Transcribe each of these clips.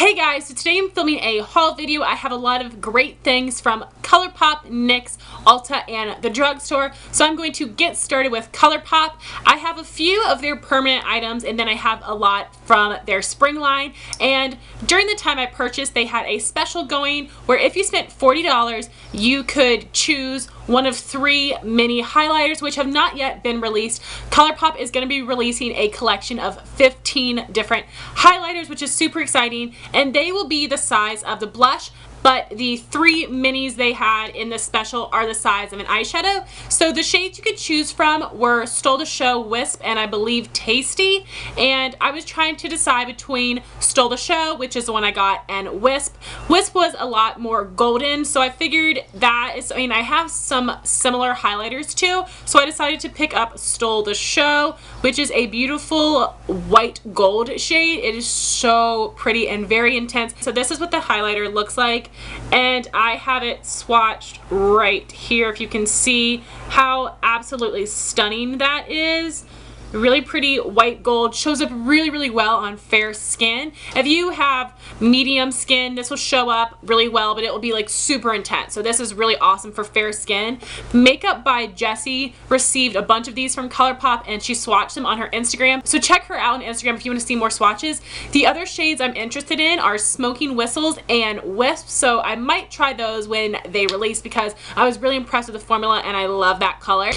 Hey guys, so today I'm filming a haul video. I have a lot of great things from Colourpop, NYX, Ulta, and the Drugstore. So I'm going to get started with Colourpop. I have a few of their permanent items and then I have a lot from their spring line. And during the time I purchased, they had a special going where if you spent $40, you could choose one of 3 mini highlighters which have not yet been released. Colourpop is going to be releasing a collection of 15 different highlighters, which is super exciting, and they will be the size of the blush, but the 3 minis they had in this special are the size of an eyeshadow. So the shades you could choose from were Stole to Show, Wisp, and I believe Tasty. And I was trying to decide between Stole to Show, which is the one I got, and Wisp. Wisp was a lot more golden, so I figured that is, I have some similar highlighters too, so I decided to pick up Stole to Show, which is a beautiful white gold shade. It is so pretty and very intense. So this is what the highlighter looks like. And I have it swatched right here if you can see how absolutely stunning that is. Really pretty white gold, shows up really well on fair skin. If you have medium skin, this will show up really well, but it will be like super intense. So this is really awesome for fair skin. Makeup by Jessie received a bunch of these from Colourpop and she swatched them on her Instagram. So check her out on Instagram if you want to see more swatches. The other shades I'm interested in are Smoking Whistles and Wisps, so I might try those when they release because I was really impressed with the formula and I love that color.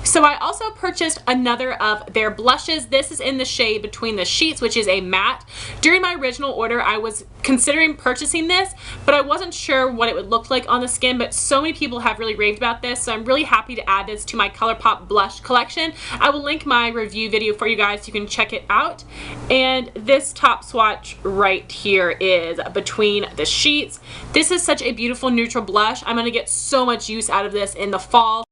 So I also purchased another of their blushes. This is in the shade Between the Sheets, which is a matte. During my original order, I was considering purchasing this, but I wasn't sure what it would look like on the skin, but so many people have really raved about this, so I'm really happy to add this to my Colourpop blush collection. I will link my review video for you guys so you can check it out. And this top swatch right here is Between the Sheets. This is such a beautiful neutral blush. I'm going to get so much use out of this in the fall.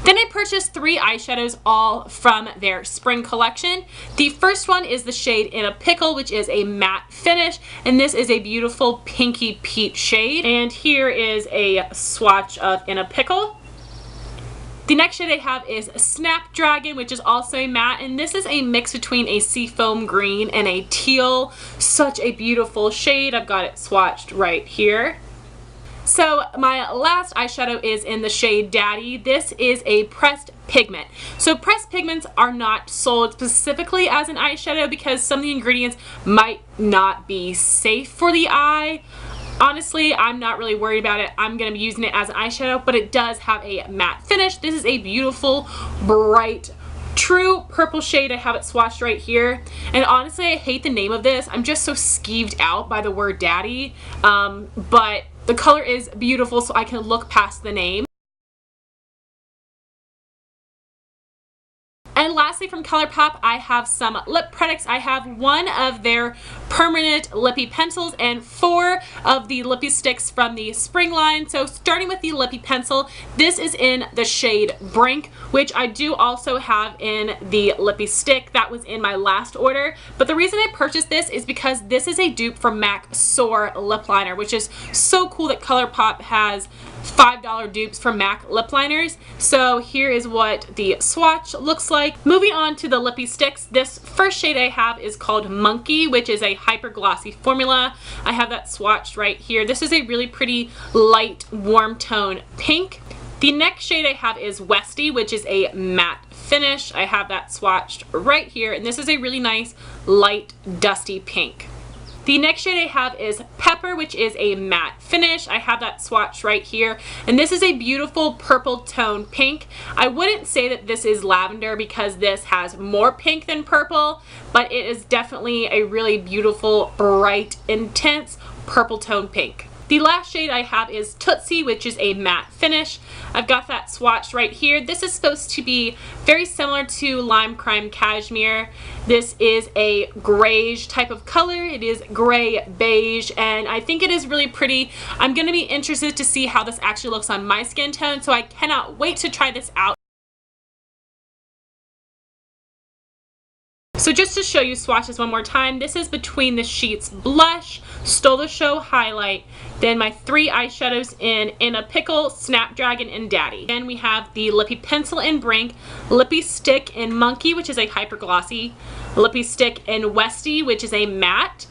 Then I purchased 3 eyeshadows, all from their spring collection. The first one is the shade In a Pickle, which is a matte finish, and this is a beautiful pinky peach shade. And here is a swatch of In a Pickle. The next shade I have is Snapdragon, which is also a matte, and this is a mix between a seafoam green and a teal. Such a beautiful shade. I've got it swatched right here. So my last eyeshadow is in the shade Daddy. This is a pressed pigment. So pressed pigments are not sold specifically as an eyeshadow because some of the ingredients might not be safe for the eye. Honestly, I'm not really worried about it. I'm going to be using it as an eyeshadow, but it does have a matte finish. This is a beautiful, bright, true purple shade. I have it swatched right here, and honestly I hate the name of this. I'm just so skeeved out by the word Daddy, but the color is beautiful, so I can look past the name. And lastly, from Colourpop, I have some lip products. I have 1 of their permanent Lippie pencils and 4 of the Lippie sticks from the spring line. So starting with the Lippie pencil, this is in the shade Brink, which I do also have in the Lippie stick. That was in my last order. But the reason I purchased this is because this is a dupe for MAC Soar lip liner, which is so cool that Colourpop has $5 dupes for MAC lip liners. So here is what the swatch looks like. Moving on to the Lippie sticks, this first shade I have is called Monkey, which is a hyper glossy formula. I have that swatched right here. This is a really pretty light warm tone pink. The next shade I have is Westie, which is a matte finish. I have that swatched right here, and this is a really nice light dusty pink. The next shade I have is Pepper, which is a matte finish. I have that swatch right here, and this is a beautiful purple tone pink. I wouldn't say that this is lavender because this has more pink than purple, but it is definitely a really beautiful, bright, intense purple tone pink. The last shade I have is Tootsi, which is a matte finish. I've got that swatched right here. This is supposed to be very similar to Lime Crime Cashmere. This is a grayish type of color. It is gray beige, and I think it is really pretty. I'm going to be interested to see how this actually looks on my skin tone, so I cannot wait to try this out. So just to show you swatches one more time, this is Between the Sheets blush, Stole to Show highlight, then my 3 eyeshadows in a Pickle, Snapdragon, and Daddy. Then we have the Lippie pencil in Brink, Lippie stick in Monkey, which is a hyper glossy, Lippie Stick in Westie, which is a matte,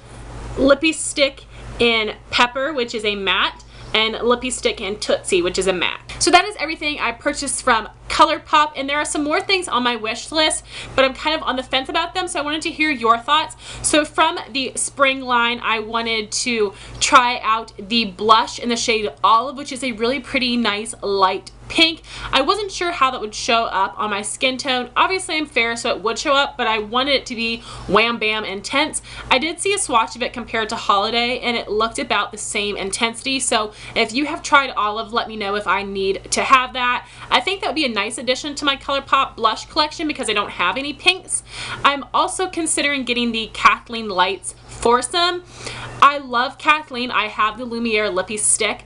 Lippie Stick in Pepper, which is a matte, and Lippie Stick in Tootsi, which is a matte. So that is everything I purchased from Colourpop, and there are some more things on my wish list, but I'm kind of on the fence about them, so I wanted to hear your thoughts. So from the spring line, I wanted to try out the blush in the shade Olive, which is a really pretty nice light pink. I wasn't sure how that would show up on my skin tone. Obviously I'm fair, so it would show up, but I wanted it to be wham bam intense. I did see a swatch of it compared to Holiday, and it looked about the same intensity, so if you have tried Olive, let me know if I need to have that. I think that would be a nice addition to my Colourpop blush collection because I don't have any pinks. I'm also considering getting the Kathleen Lights Foursome. I love Kathleen. I have the Lumiere Lippie Stick,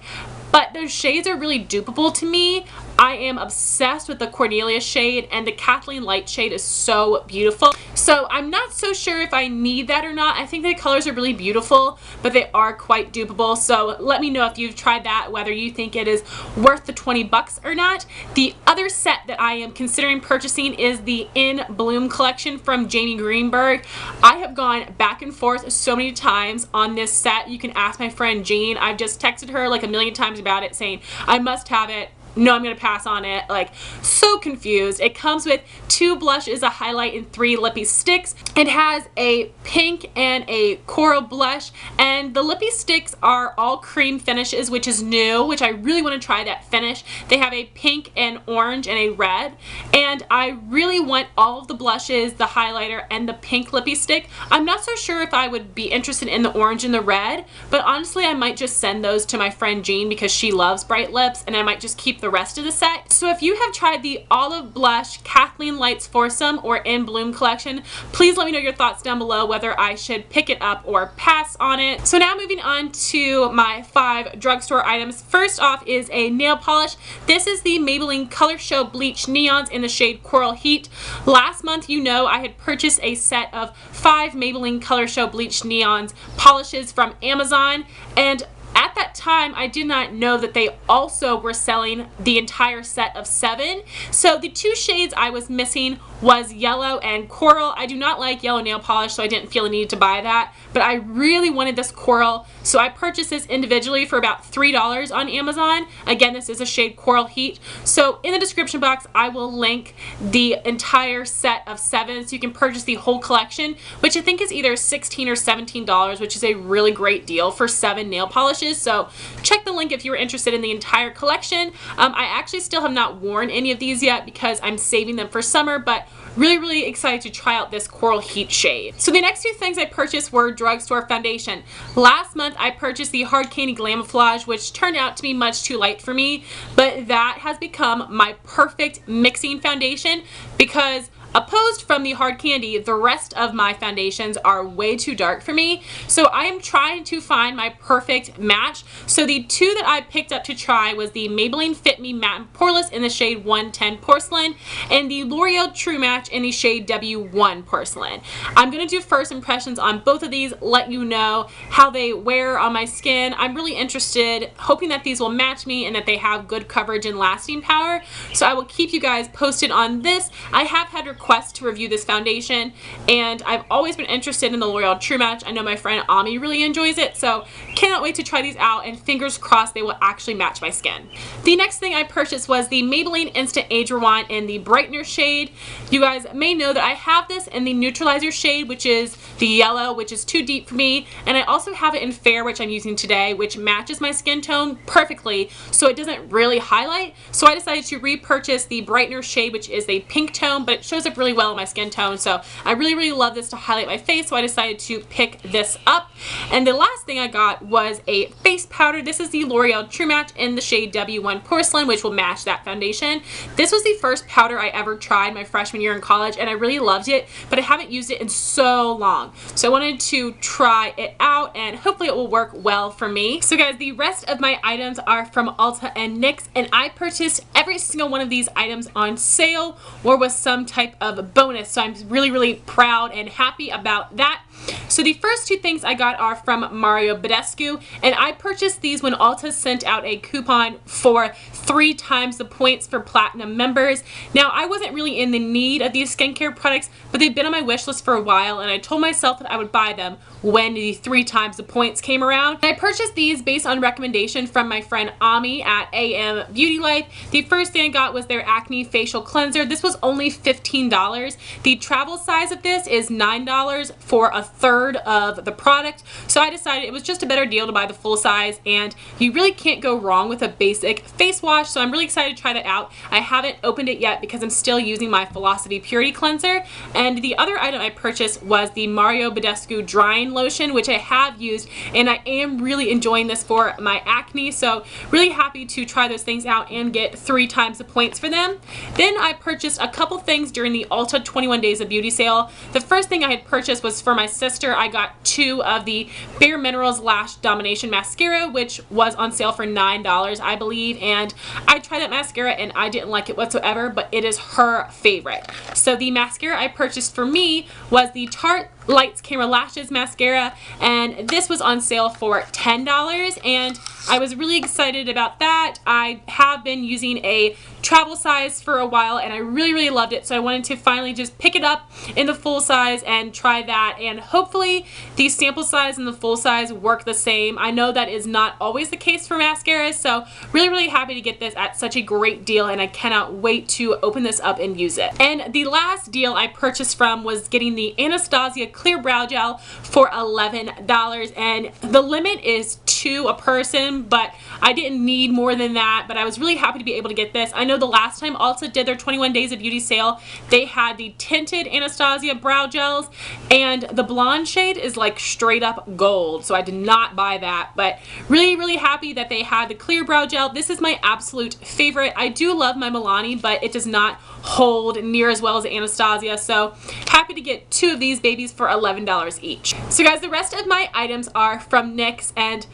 but those shades are really dupeable to me. I am obsessed with the Cornelia shade, and the Kathleen Light shade is so beautiful. So I'm not so sure if I need that or not. I think the colors are really beautiful, but they are quite dupeable. So let me know if you've tried that, whether you think it is worth the 20 bucks or not. The other set that I am considering purchasing is the In Bloom collection from Jamie Greenberg. I have gone back and forth so many times on this set. You can ask my friend Jean. I've just texted her like a million times about it saying, I must have it. No, I'm going to pass on it. Like, so confused. It comes with 2 blushes, a highlight, and 3 Lippie sticks. It has a pink and a coral blush, and the Lippie sticks are all cream finishes, which is new, which I really want to try that finish. They have a pink and orange and a red, and I really want all of the blushes, the highlighter, and the pink Lippie stick. I'm not so sure if I would be interested in the orange and the red, but honestly I might just send those to my friend Jean because she loves bright lips, and I might just keep the rest of the set. So if you have tried the Olive Blush Kathleen Lights Foursome or In Bloom collection, please let me know your thoughts down below whether I should pick it up or pass on it. So now moving on to my 5 drugstore items. First off is a nail polish. This is the Maybelline Color Show Bleached Neons in the shade Coral Heat. Last month, you know, I had purchased a set of 5 Maybelline Color Show Bleached Neons polishes from Amazon, and at that time, I did not know that they also were selling the entire set of 7. So the 2 shades I was missing was yellow and coral. I do not like yellow nail polish, so I didn't feel a need to buy that, but I really wanted this coral, so I purchased this individually for about $3 on Amazon. Again, this is a shade Coral Heat. So in the description box, I will link the entire set of 7, so you can purchase the whole collection, which I think is either $16 or $17, which is a really great deal for 7 nail polishes. So check the link if you're interested in the entire collection. I actually still have not worn any of these yet because I'm saving them for summer, but really excited to try out this Coral Heat shade. So the next 2 things I purchased were drugstore foundation. Last month I purchased the Hard Candy Glamouflage, which turned out to be much too light for me, but that has become my perfect mixing foundation because opposed from the Hard Candy, the rest of my foundations are way too dark for me. So I am trying to find my perfect match. So the 2 that I picked up to try was the Maybelline Fit Me Matte and Poreless in the shade 110 Porcelain and the L'Oreal True Match in the shade W1 Porcelain. I'm going to do first impressions on both of these, let you know how they wear on my skin. I'm really interested, hoping that these will match me and that they have good coverage and lasting power. So I will keep you guys posted on this. I have had request to review this foundation, and I've always been interested in the L'Oreal True Match. I know my friend Ami really enjoys it, so cannot wait to try these out, and fingers crossed they will actually match my skin. The next thing I purchased was the Maybelline Instant Age Rewind in the Brightener shade. You guys may know that I have this in the Neutralizer shade, which is the yellow, which is too deep for me, and I also have it in Fair, which I'm using today, which matches my skin tone perfectly, so it doesn't really highlight. So I decided to repurchase the Brightener shade, which is a pink tone, but it shows up really well in my skin tone, so I really love this to highlight my face, so I decided to pick this up. And the last thing I got was a face powder. This is the L'Oreal True Match in the shade W1 Porcelain, which will match that foundation. This was the first powder I ever tried my freshman year in college, and I really loved it, but I haven't used it in so long, so I wanted to try it out, and hopefully it will work well for me. So guys, the rest of my items are from Ulta and NYX, and I purchased every single one of these items on sale or with some type of bonus, so I'm really proud and happy about that. So the first two things I got are from Badescu, and I purchased these when Ulta sent out a coupon for 3 times the points for platinum members. Now, I wasn't really in the need of these skincare products, but they've been on my wish list for a while, and I told myself that I would buy them when the 3 times the points came around. And I purchased these based on recommendation from my friend Ami at AM Beauty Life. The first thing I got was their Acne Facial Cleanser. This was only $15. The travel size of this is $9 for a third of the product. So I decided it was just a better deal to buy the full size, and you really can't go wrong with a basic face wash. So I'm really excited to try that out. I haven't opened it yet because I'm still using my Velocity Purity Cleanser. And the other item I purchased was the Badescu Drying Lotion, which I have used, and I am really enjoying this for my acne. So really happy to try those things out and get 3 times the points for them. Then I purchased a couple things during the Ulta 21 Days of Beauty sale. The first thing I had purchased was for my sister. I got 2 of the Bare Minerals Lash Domination Mascara, which was on sale for $9, I believe, and I tried that mascara and I didn't like it whatsoever, but it is her favorite. So the mascara I purchased for me was the Tarte Lights Camera Lashes mascara, and this was on sale for $10, and I was really excited about that. I have been using a travel size for a while, and I really loved it, so I wanted to finally just pick it up in the full size and try that, and hopefully the sample size and the full size work the same. I know that is not always the case for mascaras, so really happy to get this at such a great deal, and I cannot wait to open this up and use it. And the last deal I purchased from was getting the Anastasia Clear Brow Gel for $11, and the limit is 2 a person, but I didn't need more than that, but I was really happy to be able to get this. I know the last time Ulta did their 21 Days of Beauty sale, they had the tinted Anastasia brow gels, and the blonde shade is like straight up gold, so I did not buy that, but really happy that they had the clear brow gel. This is my absolute favorite. I do love my Milani, but it does not hold near as well as Anastasia, so happy to get 2 of these babies for $11 each. So guys, the rest of my items are from NYX, and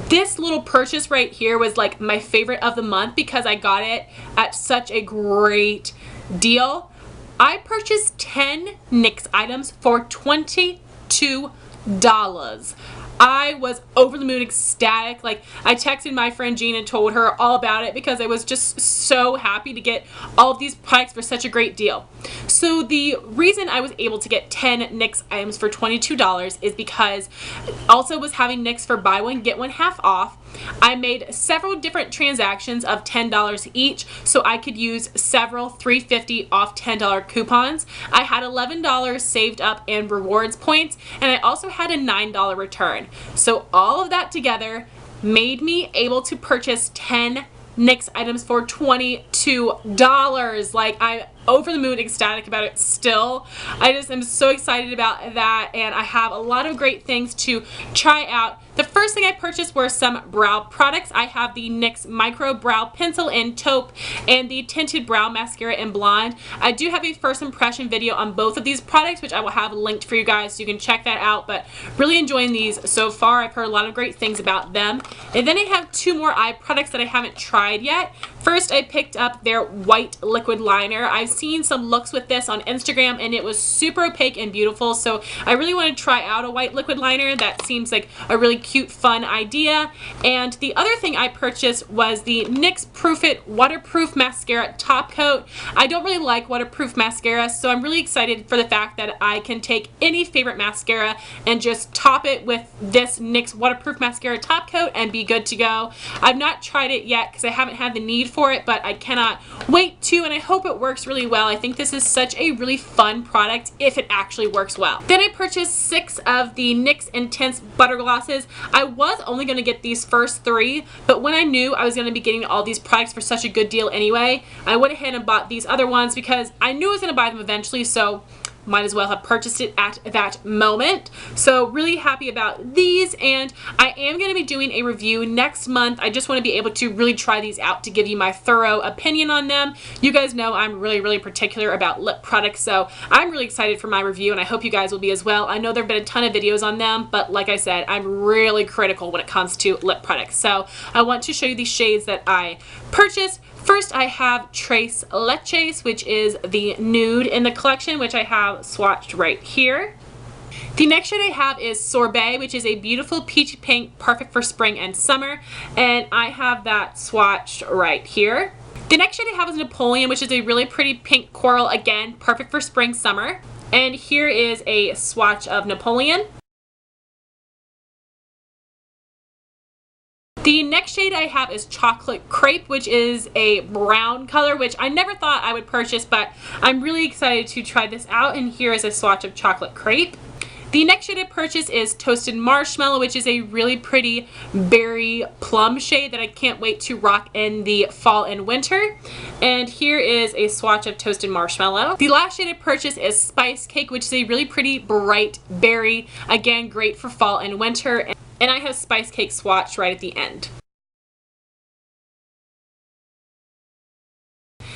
this little purchase right here was like my favorite of the month because I got it at such a great deal. I purchased 10 NYX items for $22. I was over the moon ecstatic. Like, I texted my friend Jean and told her all about it because I was just so happy to get all of these products for such a great deal. So the reason I was able to get 10 NYX items for $22 is because Ulta was having NYX for buy one get one half off. I made several different transactions of $10 each, so I could use several $3.50 off $10 coupons. I had $11 saved up in rewards points, and I also had a $9 return. So all of that together made me able to purchase 10 NYX items for $22. Like, I'm over the moon ecstatic about it still. I just am so excited about that, and I have a lot of great things to try out. The first thing I purchased were some brow products. I have the NYX Micro Brow Pencil in Taupe and the Tinted Brow Mascara in Blonde. I do have a first impression video on both of these products, which I will have linked for you guys so you can check that out, but really enjoying these so far. I've heard a lot of great things about them. And then I have 2 more eye products that I haven't tried yet. First, I picked up their white liquid liner. I've seen some looks with this on Instagram, and it was super opaque and beautiful, so I really want to try out a white liquid liner. That seems like a really cute, fun idea. And the other thing I purchased was the NYX Proof It Waterproof Mascara Top Coat. I don't really like waterproof mascara, so I'm really excited for the fact that I can take any favorite mascara and just top it with this NYX Waterproof Mascara Top Coat and be good to go. I've not tried it yet because I haven't had the need for it, but I cannot wait to, and I hope it works really well. I think this is such a really fun product if it actually works well. Then I purchased 6 of the NYX Intense Butter Glosses. I was only going to get these first 3, but when I knew I was going to be getting all these products for such a good deal anyway, I went ahead and bought these other ones because I knew I was going to buy them eventually, so might as well have purchased it at that moment. So really happy about these, and I am going to be doing a review next month. I just want to be able to really try these out to give you my thorough opinion on them. You guys know I'm really particular about lip products, so I'm really excited for my review, and I hope you guys will be as well. I know there have been a ton of videos on them, but like I said, I'm really critical when it comes to lip products. So I want to show you the shades that I purchased. First, I have Trace Leches, which is the nude in the collection, which I have swatched right here. The next shade I have is Sorbet, which is a beautiful peachy pink, perfect for spring and summer, and I have that swatched right here. The next shade I have is Napoleon, which is a really pretty pink coral, again, perfect for spring, summer. And here is a swatch of Napoleon. The next shade I have is Chocolate Crepe, which is a brown color, which I never thought I would purchase, but I'm really excited to try this out, and here is a swatch of Chocolate Crepe. The next shade I purchased is Toasted Marshmallow, which is a really pretty berry plum shade that I can't wait to rock in the fall and winter. And here is a swatch of Toasted Marshmallow. The last shade I purchased is Spice Cake, which is a really pretty bright berry, again great for fall and winter. And I have Spice Cake swatched right at the end.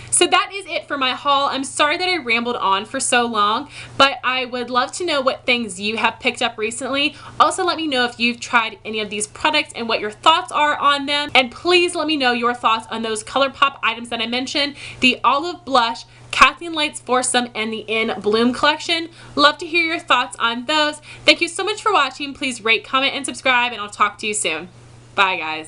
So that is it for my haul. I'm sorry that I rambled on for so long, but I would love to know what things you have picked up recently. Also, let me know if you've tried any of these products and what your thoughts are on them. And please let me know your thoughts on those Colourpop items that I mentioned, the Olive Blush, Kathleen Light's Foursome, and the In Bloom collection. Love to hear your thoughts on those. Thank you so much for watching. Please rate, comment, and subscribe, and I'll talk to you soon. Bye, guys.